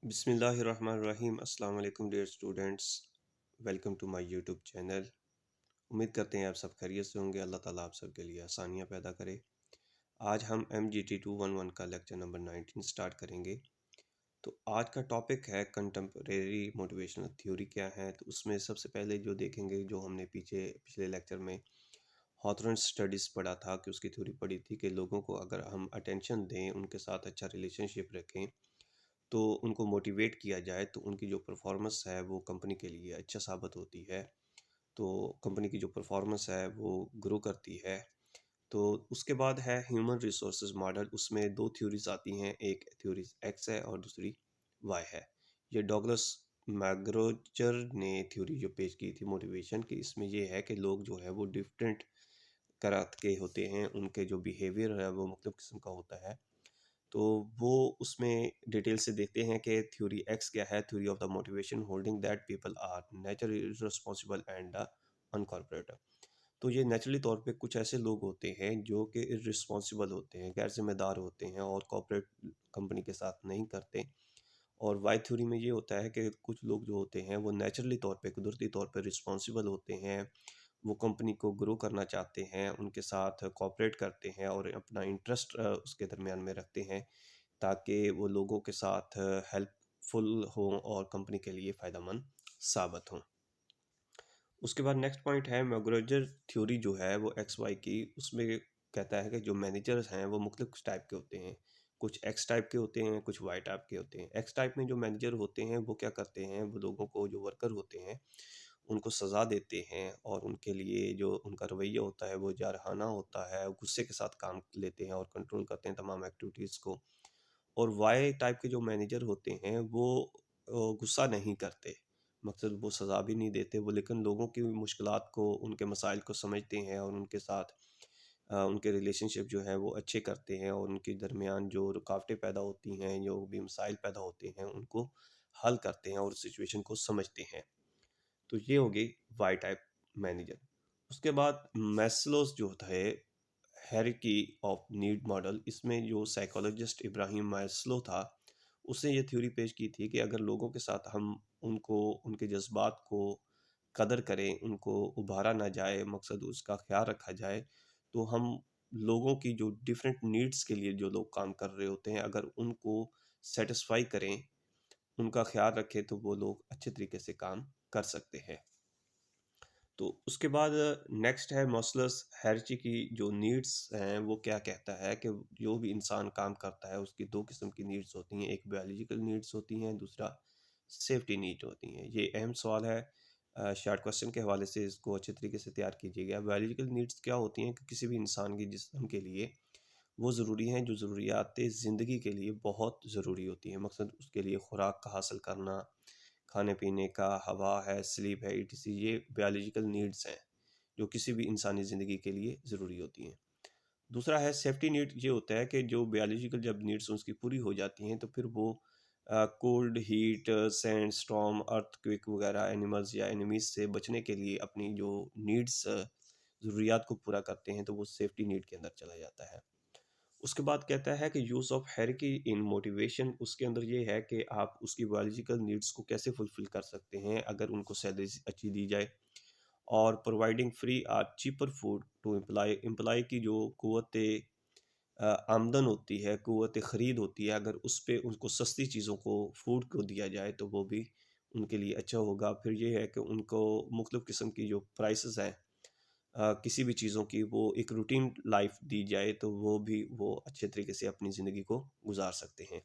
बिस्मिल्लाहिर्रहमानिर्रहीम। अस्सलाम वालेकुम dear students, welcome to my YouTube channel. उम्मीद करते हैं आप सब खैरियत से होंगे। अल्लाह ताला आप सब के लिए आसानियाँ पैदा करे। आज हम MGT 211 का लेक्चर नंबर 19 स्टार्ट करेंगे। तो आज का टॉपिक है कंटेम्परेरी मोटिवेशनल थ्योरी क्या है। तो उसमें सबसे पहले जो देखेंगे, जो हमने पिछले लेक्चर में हॉथरन स्टडीज़ पढ़ा था कि उसकी थ्योरी पढ़ी थी कि लोगों को अगर हम अटेंशन दें, उनके साथ अच्छा रिलेशनशिप रखें, तो उनको मोटिवेट किया जाए तो उनकी जो परफॉर्मेंस है वो कंपनी के लिए अच्छा साबित होती है। तो कंपनी की जो परफॉर्मेंस है वो ग्रो करती है। तो उसके बाद है ह्यूमन रिसोर्सेज मॉडल। उसमें दो थ्योरीज आती हैं, एक थ्योरी एक्स है और दूसरी वाई है। ये डॉगलस मैग्रोजर ने थ्योरी जो पेश की थी मोटिवेशन की, इसमें ये है कि लोग जो है वो डिफरेंट तरह के होते हैं, उनके जो बिहेवियर है वो मुख्तलिफ किस्म का होता है। तो वो उसमें डिटेल से देखते हैं कि थ्योरी एक्स क्या है। Theory of the motivation holding that people are naturally responsible and uncooperative. तो ये नेचुरली तौर पे कुछ ऐसे लोग होते हैं जो कि इर्रिस्पॉन्सिबल होते हैं, गैर जिम्मेदार होते हैं और कॉर्पोरेट कंपनी के साथ नहीं करते। और वाई थ्योरी में ये होता है कि कुछ लोग जो होते हैं वो नेचुरली तौर पे, कुदरती तौर पे रिस्पॉन्सिबल होते हैं। वो कंपनी को ग्रो करना चाहते हैं, उनके साथ कोऑपरेट करते हैं और अपना इंटरेस्ट उसके दरमियान में रखते हैं, ताकि वो लोगों के साथ हेल्पफुल हों और कंपनी के लिए फ़ायदेमंद साबित हों। उसके बाद नेक्स्ट पॉइंट है मैग्रोजर थ्योरी जो है वो एक्स वाई की। उसमें कहता है कि जो मैनेजर्स हैं वो मुख्तलिफ टाइप के होते हैं। कुछ एक्स टाइप के होते हैं, कुछ वाई टाइप के होते हैं। एक्स टाइप में जो मैनेजर होते हैं वो क्या करते हैं, वो लोगों को, जो वर्कर होते हैं, उनको सज़ा देते हैं और उनके लिए जो उनका रवैया होता है वो जारहाना होता है, गुस्से के साथ काम लेते हैं और कंट्रोल करते हैं तमाम एक्टिविटीज़ को। और वाई टाइप के जो मैनेजर होते हैं वो गुस्सा नहीं करते, मकसद वो सज़ा भी नहीं देते, वो लेकिन लोगों की मुश्किलात को, उनके मसाइल को समझते हैं और उनके साथ उनके रिलेशनशिप जो है वो अच्छे करते हैं और उनके दरमियान जो रुकावटें पैदा होती हैं, जो भी मसाइल पैदा होते हैं, उनको हल करते हैं और सिचुएशन को समझते हैं। तो ये हो गई वाई टाइप मैनेजर। उसके बाद मैस्लोस जो है हायरार्की ऑफ नीड मॉडल, इसमें जो साइकोलॉजिस्ट इब्राहिम मैस्लो था, उसने ये थ्योरी पेश की थी कि अगर लोगों के साथ हम उनको, उनके जज्बात को कदर करें, उनको उभारा ना जाए, मकसद उसका ख्याल रखा जाए, तो हम लोगों की जो डिफरेंट नीड्स के लिए जो लोग काम कर रहे होते हैं, अगर उनको सेटिस्फाई करें, उनका ख्याल रखें, तो वो लोग अच्छे तरीके से काम कर सकते हैं। तो उसके बाद नेक्स्ट है मॉस्लस हायरार्की की जो नीड्स हैं वो क्या कहता है कि जो भी इंसान काम करता है उसकी दो किस्म की नीड्स होती हैं, एक बायोलॉजिकल नीड्स होती हैं, दूसरा सेफ्टी नीड होती हैं। ये अहम सवाल है, शार्ट क्वेश्चन के हवाले से इसको अच्छे तरीके से तैयार कीजिएगा। बायोलॉजिकल नीड्स क्या होती हैं कि किसी भी इंसान की जिस्म के लिए वो ज़रूरी हैं, जो ज़रूरियात ज़िंदगी के लिए बहुत ज़रूरी होती हैं, मकसद उसके लिए खुराक का हासिल करना, खाने पीने का, हवा है, स्लीप है, ईटीसी, ये बायोलॉजिकल नीड्स हैं जो किसी भी इंसानी ज़िंदगी के लिए ज़रूरी होती हैं। दूसरा है सेफ्टी नीड। ये होता है कि जो बायोलॉजिकल जब नीड्स उसकी पूरी हो जाती हैं तो फिर वो cold, heat, sand storm, earthquake वगैरह एनिमल्स या एनिमीज से बचने के लिए अपनी जो नीड्स, ज़रूरियात को पूरा करते हैं, तो वो सेफ्टी नीड के अंदर चला जाता है। उसके बाद कहता है कि use of hierarchy in motivation, उसके अंदर ये है कि आप उसकी बायोलॉजिकल नीड्स को कैसे फुलफ़िल कर सकते हैं अगर उनको सैलरी अच्छी दी जाए। और प्रोवाइडिंग फ्री और चीपर फूड टू एम्प्लॉय की जो क़ुव्वत आमदन होती है, क़ुव्वत ख़रीद होती है, अगर उस पे उनको सस्ती चीज़ों को, फूड को दिया जाए तो वो भी उनके लिए अच्छा होगा। फिर ये है कि उनको मुख्तलिफ़ किस्म की जो प्राइसेस हैं किसी भी चीज़ों की, वो एक रूटीन लाइफ दी जाए तो वो भी वो अच्छे तरीके से अपनी ज़िंदगी को गुजार सकते हैं।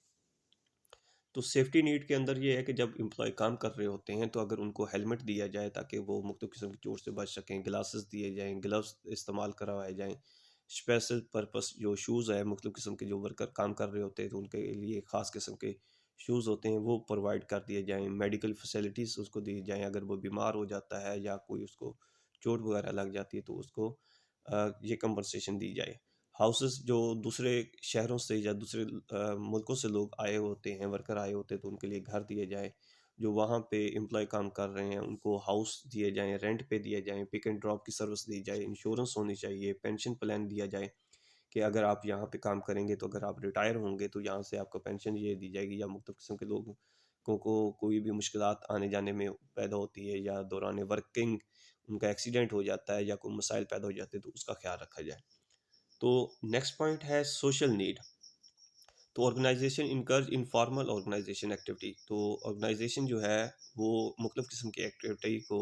तो सेफ्टी नीड के अंदर ये है कि जब एम्प्लॉय काम कर रहे होते हैं तो अगर उनको हेलमेट दिया जाए ताकि वो मुख्तलिफ़ किस्म की चोट से बच सकें, ग्लासेस दिए जाएँ, ग्लव्स इस्तेमाल करवाए जाएँ, स्पेशल पर्पस जो शूज़ है, मुख्तलिफ़ किस्म के जो वर्कर काम कर रहे होते हैं तो उनके लिए ख़ास किस्म के शूज़ होते हैं, वो प्रोवाइड कर दिए जाएँ। मेडिकल फैसिलिटीज़ उसको दी जाएँ, अगर वो बीमार हो जाता है या कोई उसको चोट वगैरह लग जाती है तो उसको ये कंपनसेशन दी जाए। हाउसेस जो दूसरे शहरों से या दूसरे मुल्कों से लोग आए होते हैं, वर्कर आए होते हैं, तो उनके लिए घर दिए जाएँ। जो वहाँ पे एम्प्लॉय काम कर रहे हैं उनको हाउस दिए जाएँ, रेंट पे दिए जाएँ, पिक एंड ड्रॉप की सर्विस दी जाए, इंश्योरेंस होनी चाहिए, पेंशन प्लान दिया जाए कि अगर आप यहाँ पे काम करेंगे तो अगर आप रिटायर होंगे तो यहाँ से आपको पेंशन ये दी जाएगी, या मुख्तलिफ़ किस्म के लोग को कोई भी मुश्किलात आने जाने में पैदा होती है या दौरान वर्किंग उनका एक्सीडेंट हो जाता है या कोई मसाइल पैदा हो जाते हैं तो उसका ख्याल रखा जाए। तो नेक्स्ट पॉइंट है सोशल नीड। तो organisation encourage informal organisation activity. तो ऑर्गेनाइजेशन जो है वो मुख्तलिफ़ किस्म की एक्टिविटी को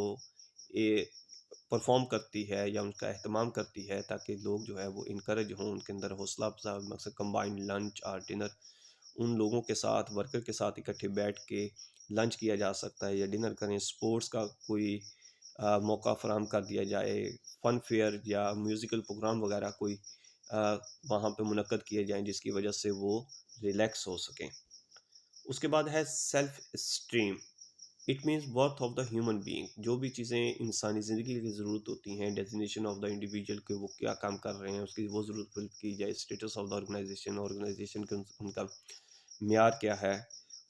परफॉर्म करती है या उनका अहतमाम करती है ताकि लोग जो है वो इनकरेज हों, उनके अंदर हौसला अफजा मकसद कंबाइंड लंच और डिनर उन लोगों के साथ वर्कर के साथ इकट्ठे बैठ के लंच किया जा सकता है या डिनर करें। स्पोर्ट्स का कोई मौका फराम कर दिया जाए, फ़न फेयर या म्यूज़िकल प्रोग्राम वगैरह कोई वहाँ पे मुनक्कद किए जाएँ जिसकी वजह से वो रिलैक्स हो सकें। उसके बाद है self esteem. It means worth of the human being. जो भी चीज़ें इंसानी ज़िंदगी की ज़रूरत होती हैं, डेजिग्नेशन ऑफ द इंडिविजुअल के वो क्या काम कर रहे हैं उसकी वो ज़रूरत फुल की जाए। Status of the organisation, organisation के उनका म्यार क्या है,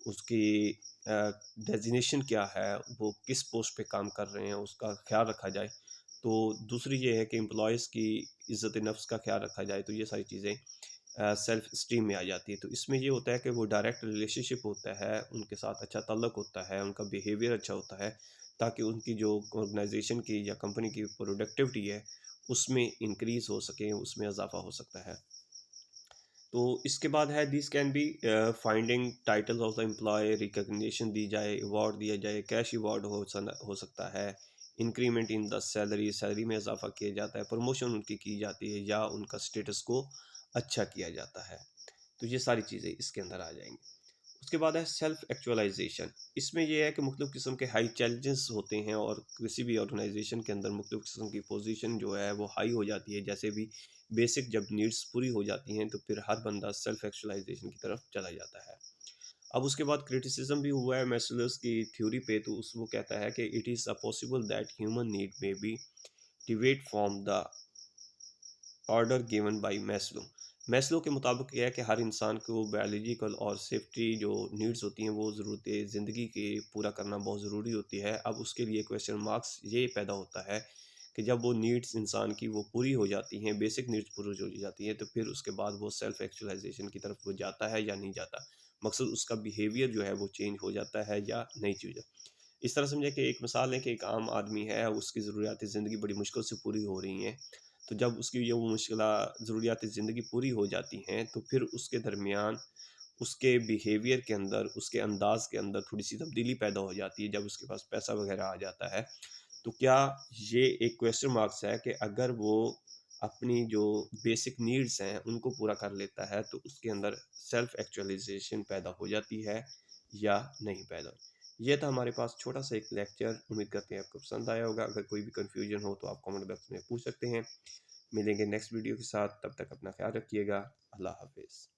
उसकी डेजिग्नेशन क्या है, वो किस पोस्ट पे काम कर रहे हैं उसका ख्याल रखा जाए। तो दूसरी ये है कि एम्प्लॉयज़ की इज़्ज़त नफ्स का ख्याल रखा जाए। तो ये सारी चीज़ें सेल्फ स्टीम में आ जाती है। तो इसमें ये होता है कि वो डायरेक्ट रिलेशनशिप होता है, उनके साथ अच्छा ताल्लुक होता है, उनका बिहेवियर अच्छा होता है ताकि उनकी जो ऑर्गेनाइजेशन की या कंपनी की प्रोडक्टिविटी है उसमें इंक्रीज़ हो सके, उसमें इजाफा हो सकता है। तो इसके बाद है this can be finding titles of the employ, recognition दी जाए, अवार्ड दिया जाए, कैश अवार्ड हो सकता है, increment in the salary, salary में इजाफा किया जाता है, प्रमोशन उनकी की जाती है या उनका स्टेटस को अच्छा किया जाता है। तो ये सारी चीज़ें इसके अंदर आ जाएंगी। उसके बाद है सेल्फ एक्चुअलाइजेशन। इसमें यह है कि मुख्तलिफ़ किस्म के हाई चैलेंजेस होते हैं और किसी भी ऑर्गेनाइजेशन के अंदर मुख्तलिफ़ किस्म की पोजीशन जो है वो हाई हो जाती है। जैसे भी बेसिक जब नीड्स पूरी हो जाती हैं तो फिर हर बंदा सेल्फ एक्चुअलाइजेशन की तरफ चला जाता है। अब उसके बाद क्रिटिसिज्म भी हुआ है मैस्लोज की थ्योरी पे। तो उस वो कहता है कि it is a possible that human need may be deviate from the order given by Maslow. Maslow के मुताबिक यह है कि हर इंसान को बायोलॉजिकल और सेफ्टी जो नीड्स होती हैं वो ज़रूरतें ज़िंदगी के पूरा करना बहुत ज़रूरी होती है। अब उसके लिए क्वेश्चन मार्क्स ये पैदा होता है कि जब वो नीड्स इंसान की वो पूरी हो जाती हैं, बेसिक नीड्स पूरी हो जाती हैं, तो फिर उसके बाद वो सेल्फ एक्चुअलाइजेशन की तरफ वो जाता है या नहीं जाता। मकसद उसका बिहेवियर जो है वो चेंज हो जाता है या नहीं चेंज। इस तरह समझे कि एक मिसाल है कि एक आम आदमी है, उसकी ज़रूरियात ज़िंदगी बड़ी मुश्किल से पूरी हो रही हैं। तो जब उसकी ये वो मुश्किला ज़रूरियात ज़िंदगी पूरी हो जाती हैं तो फिर उसके दरमियान उसके बिहेवियर के अंदर, उसके अंदाज़ के अंदर थोड़ी-सी तब्दीली पैदा हो जाती है जब उसके पास पैसा वग़ैरह आ जाता है। तो क्या ये एक क्वेश्चन मार्क्स है कि अगर वो अपनी जो बेसिक नीड्स हैं उनको पूरा कर लेता है तो उसके अंदर सेल्फ एक्चुअलाइजेशन पैदा हो जाती है या नहीं पैदा। ये था हमारे पास छोटा सा एक लेक्चर। उम्मीद करते हैं आपको पसंद आया होगा। अगर कोई भी कन्फ्यूजन हो तो आप कमेंट बॉक्स में पूछ सकते हैं। मिलेंगे नेक्स्ट वीडियो के साथ, तब तक अपना ख्याल रखिएगा। अल्लाह हाफिज़।